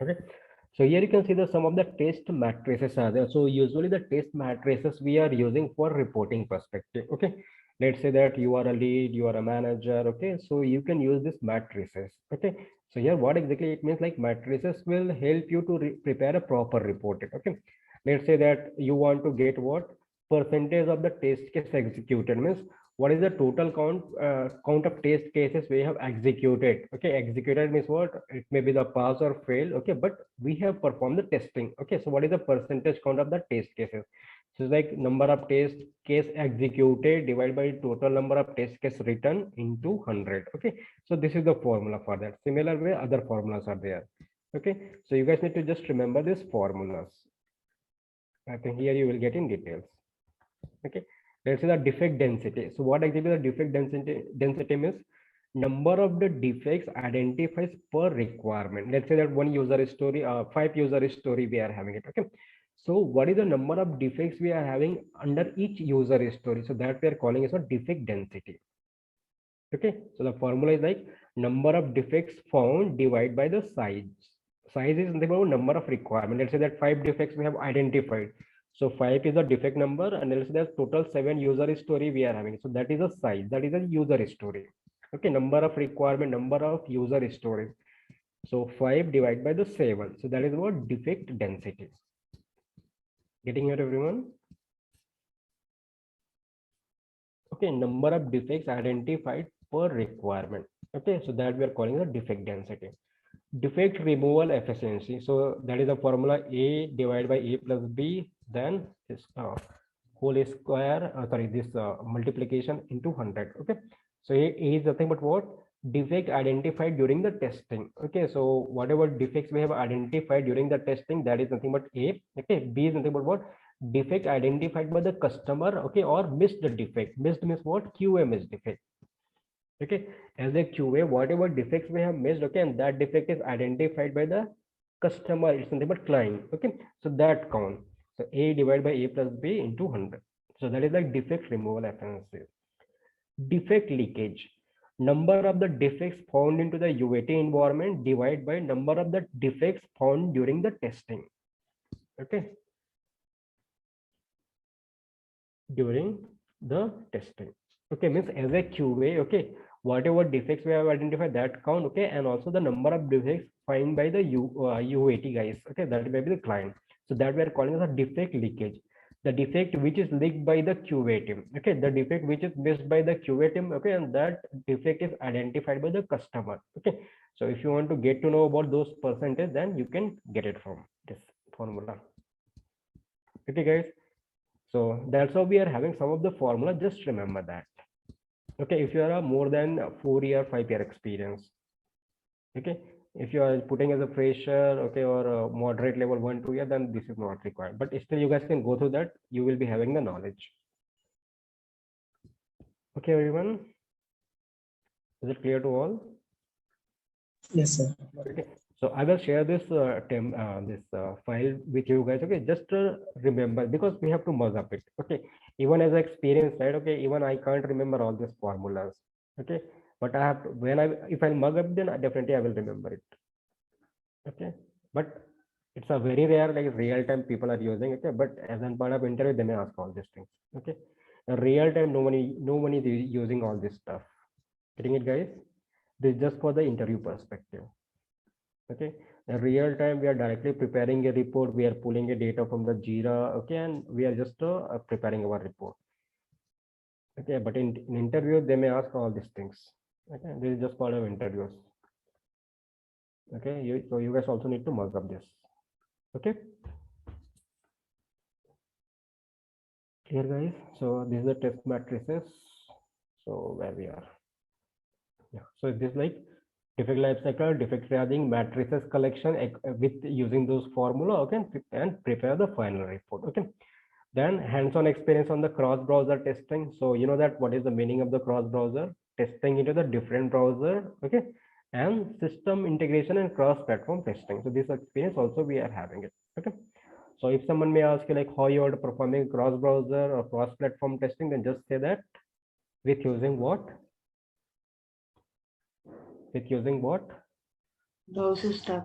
Okay. So here you can see some of the test matrices are there. So usually the test matrices we are using for reporting perspective. Okay. Let's say that you are a lead, you are a manager. Okay. So you can use this matrices. Okay. So here what exactly it means, like matrices will help you to prepare a proper report. Okay. Let's say that you want to get what percentage of the test case executed, means what is the total count of test cases we have executed. Okay, executed means what? It may be the pass or fail. Okay, but we have performed the testing. Okay, so what is the percentage count of the test cases? So it's like number of test case executed divided by total number of test case written into 100. Okay, so this is the formula for that. Similar way, other formulas are there. Okay, so you guys need to just remember these formulas. I think here you will get in details. Okay, let's say the defect density. So what exactly the defect density means? Number of the defects identifies per requirement. Let's say that one user story, 5 user story we are having it. Okay, so what is the number of defects we are having under each user story? So that we are calling as a defect density. Okay, so the formula is like number of defects found divided by the size. Size is nothing about number of requirement. Let's say that 5 defects we have identified. So 5 is the defect number, and let's say that total 7 user story we are having. So that is a size, that is a user story. Okay, number of requirement, number of user stories. So 5 divided by the 7. So that is what defect density. Getting here, everyone? Okay, number of defects identified per requirement. Okay, so that we are calling the defect density. Defect removal efficiency. So that is the formula A divided by A plus B, then this whole square, this multiplication into 100. Okay, so A is nothing but what? Defect identified during the testing. Okay, so whatever defects we have identified during the testing, that is nothing but A. Okay, B is nothing but what? Defect identified by the customer. Okay, or missed defect. Missed means what? QA missed defect. Okay, as a QA, whatever defects we have missed, okay, and that defect is identified by the customer, it's nothing but client. Okay, so that count. So A divided by A plus B into 100. So that is like defect removal efficiency. Defect leakage. Number of the defects found into the UAT environment divided by number of the defects found during the testing. Okay, during the testing. Okay, means as a QA, okay, whatever defects we have identified, that count. Okay, and also the number of defects found by the UAT guys. Okay, that may be the client. So that we are calling as a defect leakage. The defect which is leaked by the QA team. Okay, the defect which is missed by the QA team. Okay, and that defect is identified by the customer. Okay, so if you want to get to know about those percentage, then you can get it from this formula. Okay, guys. So that's how we are having some of the formula. Just remember that. Okay, if you are a more than 4-year, 5-year experience. Okay, if you are putting as a fresher, okay, or a moderate level 1-2 year, then this is not required. But still, you guys can go through that. You will be having the knowledge. Okay, everyone. Is it clear to all? Yes, sir. Okay. So I will share this file with you guys. Okay, just remember, because we have to merge up it. Okay, even as an experience, right? Okay, even I can't remember all these formulas. Okay, but I have to, if I mug up, then definitely I will remember it. Okay, but it's a very rare, like real time people are using it. Okay, but as a part of interview, they may ask all these things. Okay, real time, no one is using all this stuff. Getting it, guys? This is just for the interview perspective. Okay, in real time, we are directly preparing a report. We are pulling a data from the Jira. Okay, and we are just preparing our report. Okay, but in interview, they may ask all these things. Okay, this is just part of interviews. Okay, so you guys also need to mark up this. Okay, clear, guys? So this is the test matrices. So where we are. Yeah, so this is like defect life cycle, defect triaging, matrices collection with using those formula. Okay, and prepare the final report. Okay, then hands-on experience on the cross-browser testing. So you know that what is the meaning of the cross-browser testing into the different browser. Okay, and system integration and cross-platform testing. So this experience also we are having it. Okay, so if someone may ask you like how you are performing cross-browser or cross-platform testing, then just say that with using what? With using what? Browser stack.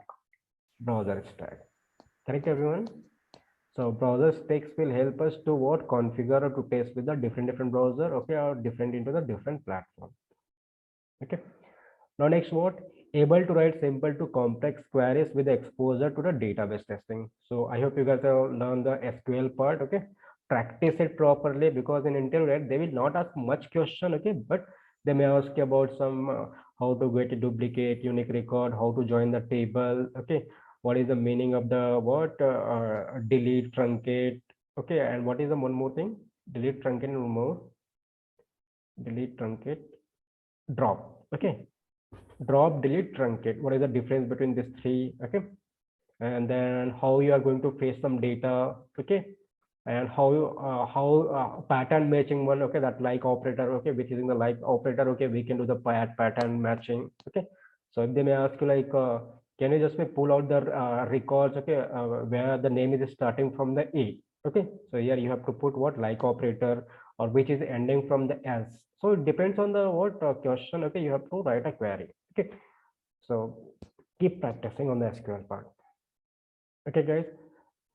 Browser stack. Correct, everyone? So browser stacks will help us to what? Configure or to test with the different browser, okay, or different into the different platform. Okay. Now next, what? Able to write simple to complex queries with exposure to the database testing. So I hope you guys have learned the SQL part. Okay. practice it properly, because in interview they will not ask much question, okay, but they may ask you about some how to get a duplicate unique record, how to join the table, okay, what is the meaning of the what delete, truncate, okay, and what is the one more thing, delete, truncate, and remove, delete, truncate, drop, okay, drop, delete, truncate, what is the difference between these three, okay, and then how you are going to face some data, okay, and how pattern matching one, okay, that like operator, okay, which using the like operator, okay, we can do the pattern matching, okay. So if they may ask you like can you just pull out the records, okay, where the name is starting from the A, okay, so here you have to put what like operator, or which is ending from the S. So it depends on the what question, okay, you have to write a query, okay. So keep practicing on the SQL part, okay guys.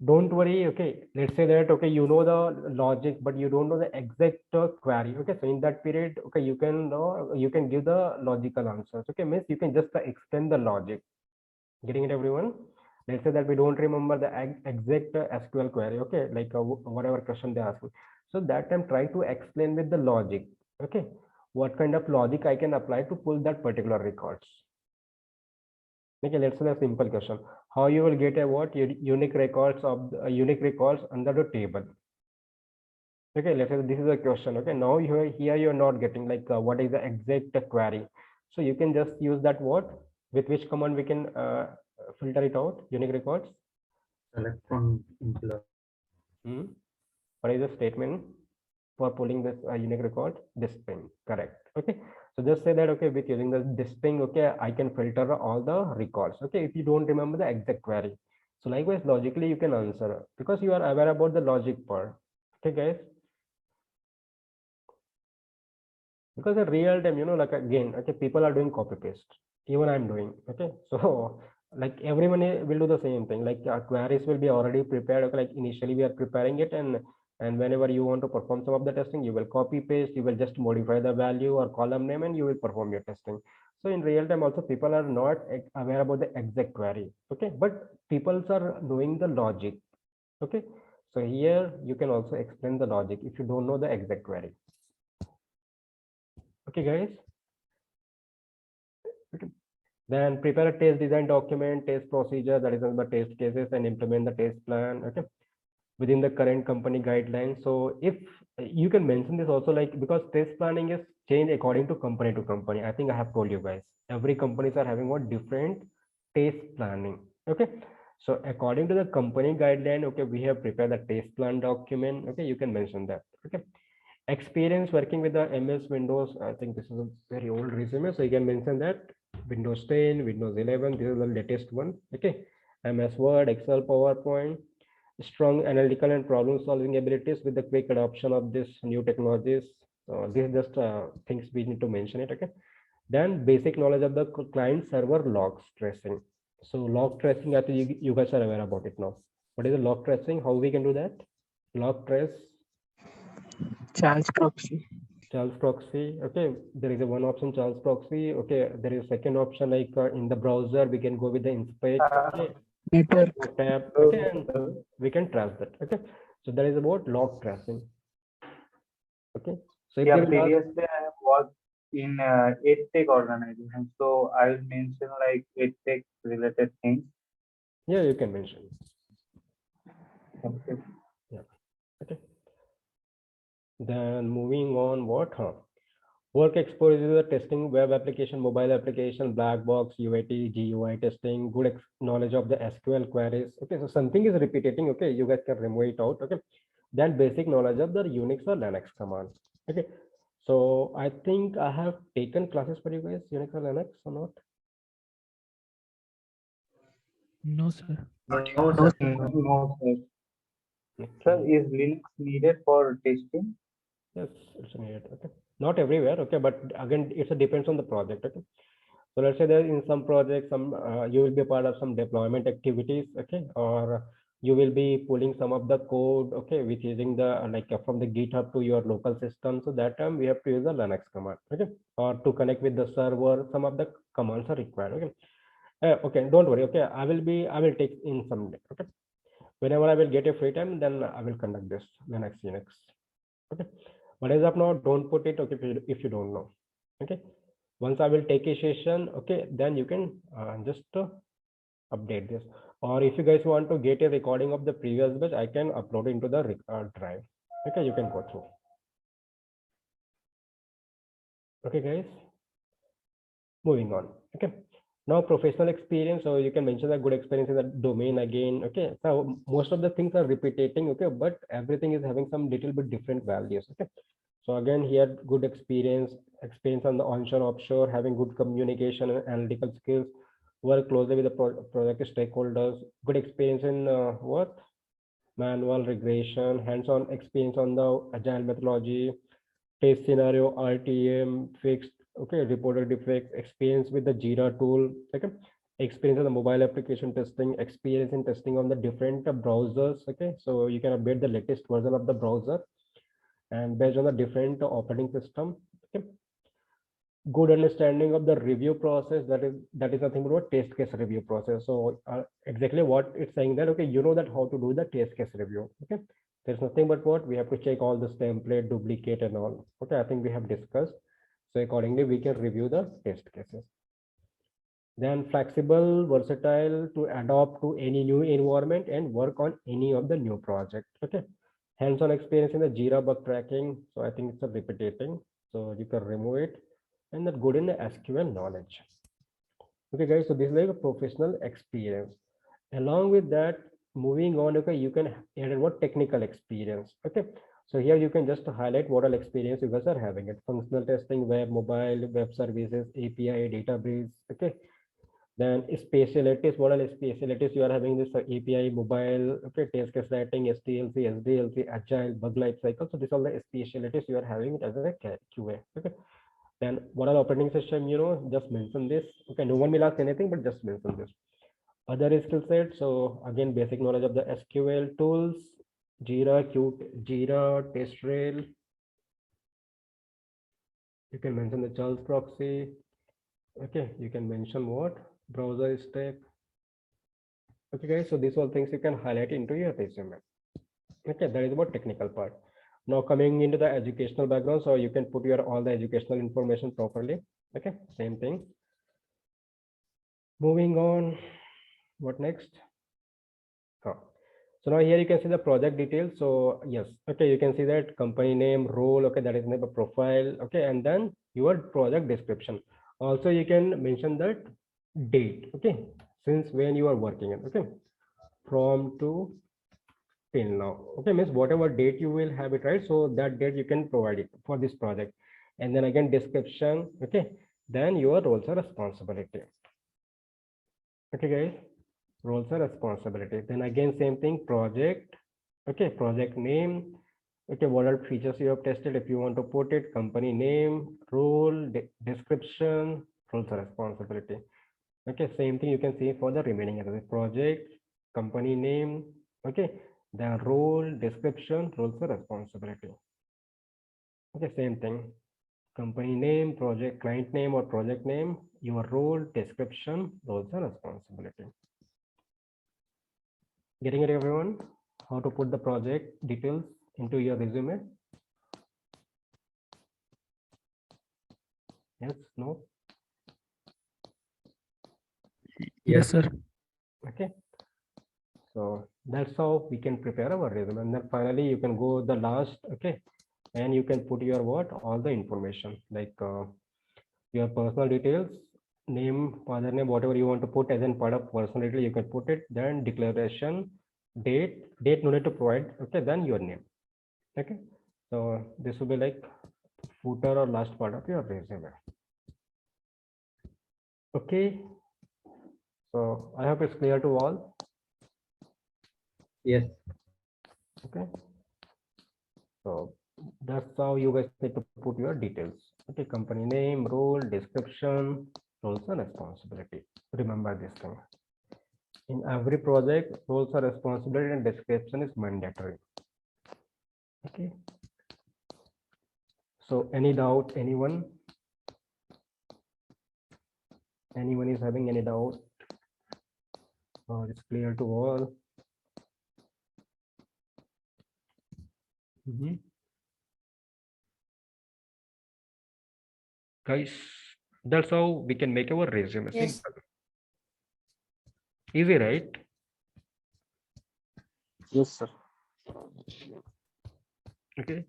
Don't worry, okay, let's say that, okay, you know the logic but you don't know the exact query, okay, so in that period, okay, you can give the logical answers, okay, means you can just explain the logic. Getting it, everyone? Let's say that we don't remember the exact SQL query, okay, like whatever question they ask me, so that time try to explain with the logic, okay, what kind of logic I can apply to pull that particular records. Okay, let's say a simple question. How you will get a what unique records of unique records under the table? Okay, let's say this is a question. Okay, now here you are not getting like what is the exact query. So you can just use that what, with which command we can filter it out, unique records. Select from employee. What is the statement for pulling this unique record? This string, correct. Okay, so just say that, okay, with using this string, okay, I can filter all the records, okay, if you don't remember the exact query. So likewise logically you can answer because you are aware about the logic part, okay guys. Because in real time, like again, okay, people are doing copy paste, even I'm doing, okay, so like everyone will do the same thing, like queries will be already prepared, okay, like initially we are preparing it, and whenever you want to perform some of the testing, you will copy paste, you will just modify the value or column name and you will perform your testing. So in real time also people are not aware about the exact query, okay, but people are knowing the logic, okay. So here you can also explain the logic if you don't know the exact query. Okay guys. Okay. Then prepare a test design document, test procedure, that is the test cases, and implement the test plan, okay, within the current company guidelines. So if you can mention this also, like, because test planning is changed according to company. I think I have told you guys, every companies are having what different test planning, okay. So according to the company guideline, okay, we have prepared the test plan document, okay, you can mention that, okay. Experience working with the MS Windows, I think this is a very old resume, so you can mention that Windows 10, Windows 11, this is the latest one, okay. MS Word, Excel, PowerPoint, strong analytical and problem solving abilities with the quick adoption of this new technologies. So these are just things we need to mention it, okay. Then basic knowledge of the client server logs tracing. So log tracing, I think you guys are aware about it now. What is the log tracing? How we can do that? Log trace. Charles proxy. Charles proxy, okay, there is a one option, Charles proxy, okay, there is a second option, like in the browser we can go with the inspect, okay, Network. tab, okay, and we can trace that, okay. So that is about log tracing, okay. So if Yeah, there is previously I have worked in EdTech organization, so I will mention like EdTech related things. yeah, you can mention. Okay. Yeah, okay. Then moving on, what work exposure, testing web application, mobile application, black box, UAT, GUI testing, good knowledge of the SQL queries. Okay, so something is repeating. Okay, you guys can remove it out. Okay, then basic knowledge of the Unix or Linux commands. Okay, so I think I have taken classes for you guys, Unix or Linux or not? No, sir. No, sir. No, sir. Sir, is Linux needed for testing? Yes, it's needed. Okay, not everywhere. Okay, but again, it depends on the project. Okay, so let's say that in some projects, some you will be a part of some deployment activities. Okay, or you will be pulling some of the code. Okay, which using the from the GitHub to your local system. So that time we have to use the Linux command. Okay, or to connect with the server, some of the commands are required. Okay, okay, don't worry. Okay, I will take in some day. Okay. Whenever I will get a free time, then I will conduct this when I see next. Okay, but as of now, don't put it, okay, if you don't know. Okay, once I will take a session, okay, then you can just update this. Or if you guys want to get a recording of the previous batch, I can upload it into the drive. Okay, you can go through. Okay, guys, moving on. Okay, now professional experience. So you can mention a good experience in the domain again. Okay, so most of the things are repeating. Okay, but everything is having some little bit different values. Okay, so again here, good experience on the onshore, offshore, having good communication and analytical skills, work closely with the project stakeholders, good experience in what? Manual regression, hands-on experience on the agile methodology, test scenario, RTM, fixed, okay, reported defects, experience with the Jira tool, okay, experience on the mobile application testing, experience in testing on the different browsers, okay, so you can update the latest version of the browser and based on the different operating system, okay. Good understanding of the review process, that is nothing but a test case review process. So exactly what it's saying that, okay, you know that how to do the test case review. Okay, there's nothing but what we have to check all this template, duplicate and all. Okay, I think we have discussed, so accordingly we can review the test cases. Then flexible, versatile to adapt to any new environment and work on any of the new project. Okay, hands-on experience in the Jira bug tracking, so I think it's a repetiting, so you can remove it. And that good in the SQL knowledge. Okay, guys, so this is like a professional experience. Along with that, moving on, okay, you can add what technical experience. Okay, so here you can just highlight what all experience you guys are having it. Functional testing, web, mobile, web services, API, database. Okay, then specialties, what all specialties you are having this API, mobile, okay, test case writing, STLC, SDLC, agile, bug life cycle. So these are the specialties you are having it as a QA. Okay. Then what are operating system, you know, just mention this. Okay, no one will ask anything, but just mention this. Other skill set. So again, basic knowledge of the SQL tools, Jira, Jira, TestRail. You can mention the Charles proxy. Okay, you can mention what? Browser stack. Okay, guys, so these all things you can highlight into your resume. Okay, that is about technical part. Now coming into the educational background, so you can put your all the educational information properly. Okay, same thing. Moving on, what next? Oh. So now here you can see the project details. So yes, okay, you can see that company name, role, okay, that is name, profile, okay, and then your project description. Also, you can mention that date, okay, since when you are working in, okay, from to till now, okay, means whatever date you will have it, right? So that date you can provide it for this project, and then again description, okay, then your roles and responsibility. Okay, guys, roles and responsibility. Then again same thing, project, okay, project name, okay, what are features you have tested if you want to put it, company name, role, description, roles and responsibility. Okay, same thing you can see for the remaining other project, company name, okay, the role, description, roles and responsibility. Okay, same thing, company name, project, client name or project name, your role, description, roles and responsibility. Getting it, everyone? How to put the project details into your resume? Yes, no? Yes, sir. Okay. So that's how we can prepare our resume. And then finally, you can go the last, okay, and you can put your what? All the information like your personal details, name, father name, whatever you want to put as in part of personal detail, you can put it. Then declaration, date no need to provide. Okay, then your name. Okay, so this will be like footer or last part of your resume. Okay, so I hope it's clear to all. Yes. Okay, so that's how you guys need to put your details. Okay, company name, role, description, roles and responsibility. Remember this thing. In every project, roles and responsibility and description is mandatory. Okay. So any doubt, anyone? Anyone is having any doubt? It's clear to all. Guys, that's how we can make our resume. Yes. Simple. Easy, right? Yes, sir. Okay.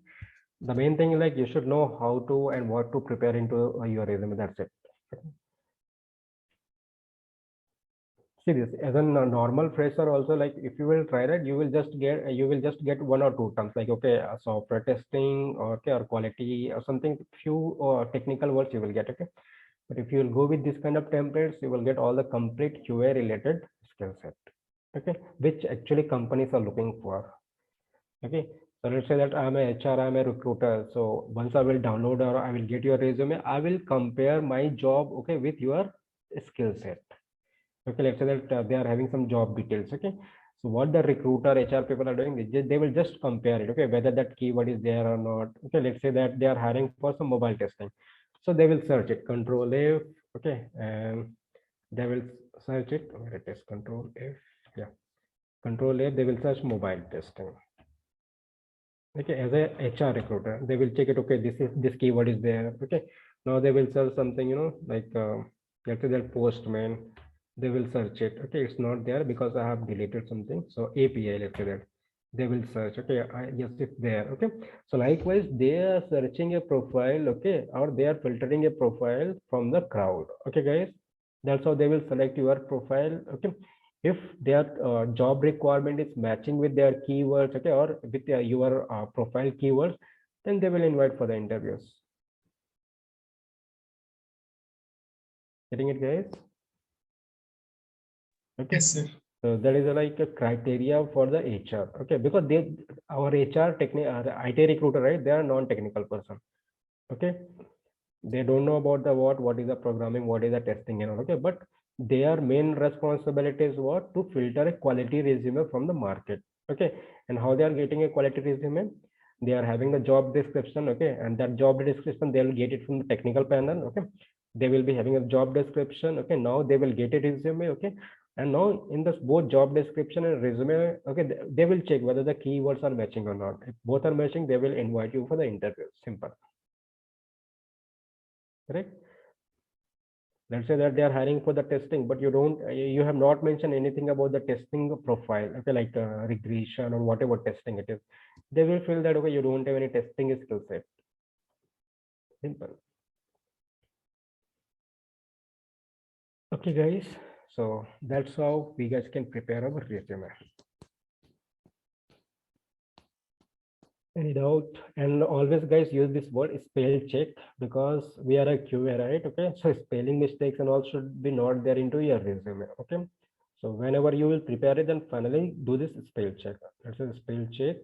The main thing is like you should know how to and what to prepare into your resume. That's it. See this as a normal fresher also, like if you will try that, you will just get one or two terms like okay, software testing or okay, or quality or something, few technical words you will get. Okay, but if you will go with this kind of templates, you will get all the complete QA related skill set. Okay, which actually companies are looking for. Okay, so let's say that I'm a HR, I'm a recruiter. So once I will download or I will get your resume, I will compare my job, okay, with your skill set. Okay, let's say that they are having some job details. Okay, so what the recruiter HR people are doing is they will just compare it. Okay, whether that keyword is there or not. Okay, let's say that they are hiring for some mobile testing, so they will search it. Control F. Okay, and they will search it. Where it is? Control F. Yeah, Control F. They will search mobile testing. Okay, as a HR recruiter, they will check it. Okay, this keyword is there. Okay, now they will search something, like let's say that postman. They will search it. Okay, it's not there because I have deleted something. So API, let's say that they will search. Okay, yes, it's there. Okay, so likewise, they are searching a profile. Okay, or they are filtering a profile from the crowd. Okay, guys, that's how they will select your profile. Okay, if their job requirement is matching with their keywords, okay, or with your profile keywords, then they will invite for the interviews. Getting it, guys? Okay. Yes, sir. So that is like a criteria for the HR. Okay, because our HR IT recruiter, right? They are non-technical person. Okay, they don't know about the what is the programming, what is the testing, and all. Okay, but their main responsibility is what? To filter a quality resume from the market. Okay, and how they are getting a quality resume? They are having a job description. Okay, and that job description they will get it from the technical panel. Okay, they will be having a job description. Okay, now they will get a resume. Okay, and now in this both job description and resume, okay, they will check whether the keywords are matching or not. If both are matching, they will invite you for the interview. Simple. Correct. Let's say that they are hiring for the testing, but you have not mentioned anything about the testing profile. Okay, like regression or whatever testing it is. They will feel that okay, you don't have any testing skill set. Simple. Okay, guys. So that's how we guys can prepare our resume. Any doubt? And always, guys, use this word spell check because we are a QA, right? Okay, so spelling mistakes and all should be not there into your resume. Okay, so whenever you will prepare it, then finally do this spell check. Let's say spell check,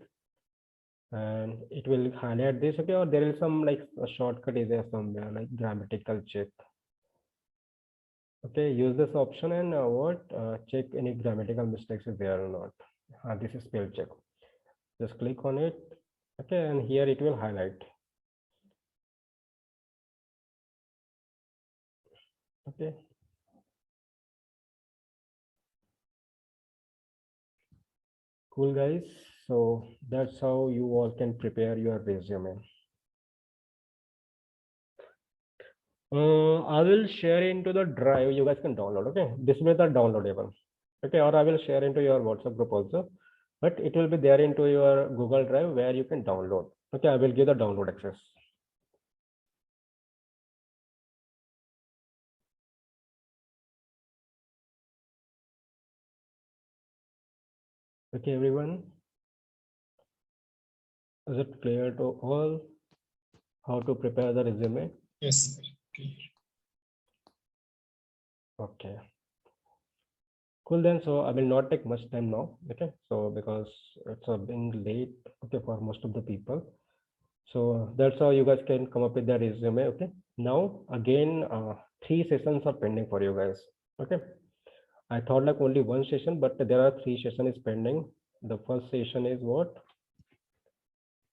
and it will highlight this. Okay, or there is some like a shortcut is there somewhere like grammatical check. Okay, use this option and check any grammatical mistakes is there or not. This is spell check. Just click on it. Okay, and here it will highlight. Okay. Cool, guys. So that's how you all can prepare your resume. I will share into the drive. You guys can download. Okay, this will be the downloadable. Okay, or I will share into your WhatsApp group also, but it will be there into your Google Drive where you can download. Okay, I will give the download access. Okay, everyone. Is it clear to all how to prepare the resume? Yes, sir. Okay. Cool then. So I will not take much time now. Okay. So because it's being late. Okay, for most of the people. So that's how you guys can come up with the resume. Okay. Now again, 3 sessions are pending for you guys. Okay. I thought like only 1 session, but there are 3 sessions pending. The first session is what?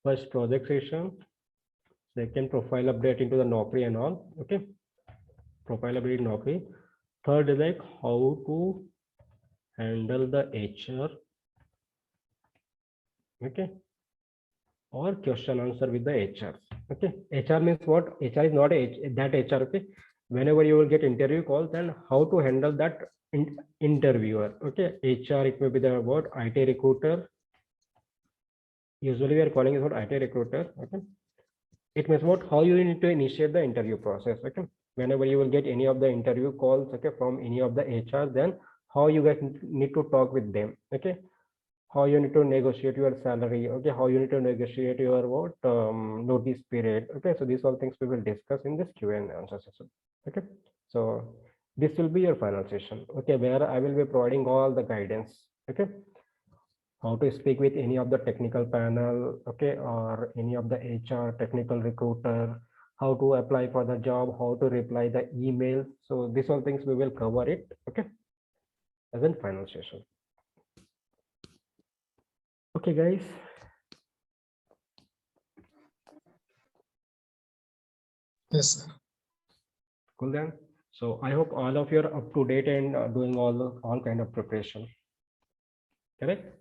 First project session. Second profile update into the Naukri and all. Okay. Profile update Naukri. Third is like how to handle the HR. Okay. or question answer with the HR. Okay, HR means what? HR is not that HR. Okay, whenever you will get interview calls, then how to handle that interviewer. Okay, HR, it may be the word IT recruiter. Usually we are calling it what IT recruiter. Okay, it means what, how you need to initiate the interview process. Okay, whenever you will get any of the interview calls, okay, from any of the HR, then how you guys need to talk with them. Okay, how you need to negotiate your salary. Okay, how you need to negotiate your what notice period. Okay, so these all things we will discuss in this Q&A answer session. Okay, so this will be your final session. Okay, where I will be providing all the guidance. Okay, how to speak with any of the technical panel, okay, or any of the HR technical recruiter, how to apply for the job, how to reply the email. So these all things we will cover it, okay, as in final session. Okay, guys. Yes, sir. Cool then. So I hope all of you are up to date and doing all kind of preparation. Correct?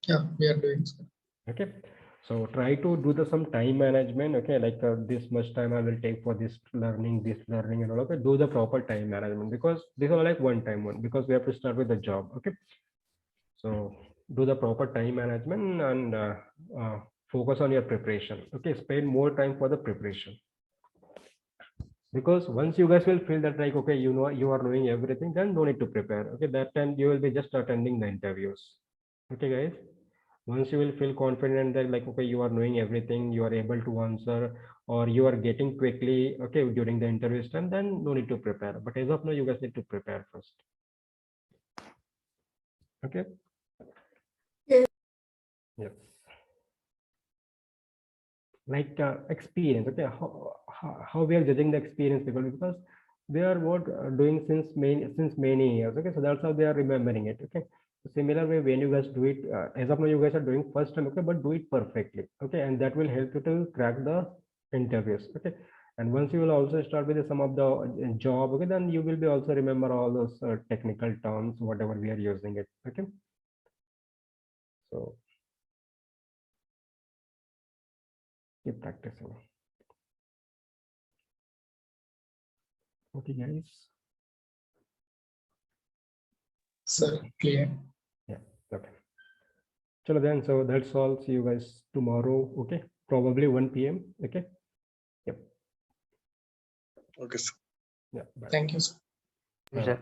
Yeah, we are doing so. Okay. So try to do some time management. Okay, like this much time I will take for this learning, and all. Okay, do the proper time management, because these are like one time one, because we have to start with the job. Okay. So do the proper time management and focus on your preparation. Okay, spend more time for the preparation. Because once you guys will feel that like, okay, you know, you are knowing everything, then no need to prepare. Okay, that time you will be just attending the interviews. Okay, guys. Once you will feel confident that like, okay, you are knowing everything, you are able to answer, or you are getting quickly, okay, during the interview time, then no need to prepare. But as of now, you guys need to prepare first. Okay. Yes. Like experience. Okay, how we are judging the experience people, because they are what doing since many years. Okay, so that's how they are remembering it. Okay, so similar way, when you guys do it, as of now you guys are doing first time, okay, but do it perfectly. Okay, and that will help you to crack the interviews. Okay, and once you will also start with some of the job, okay, then you will be also remember all those technical terms, whatever we are using it. Okay, so keep practicing. Okay, guys. Sir, clear. Yeah, okay. Chalo then, so that's all. See you guys tomorrow. Okay, probably 1 p.m. Okay. Yep. Okay, sir. Yeah. Bye. Thank you, sir. Bye.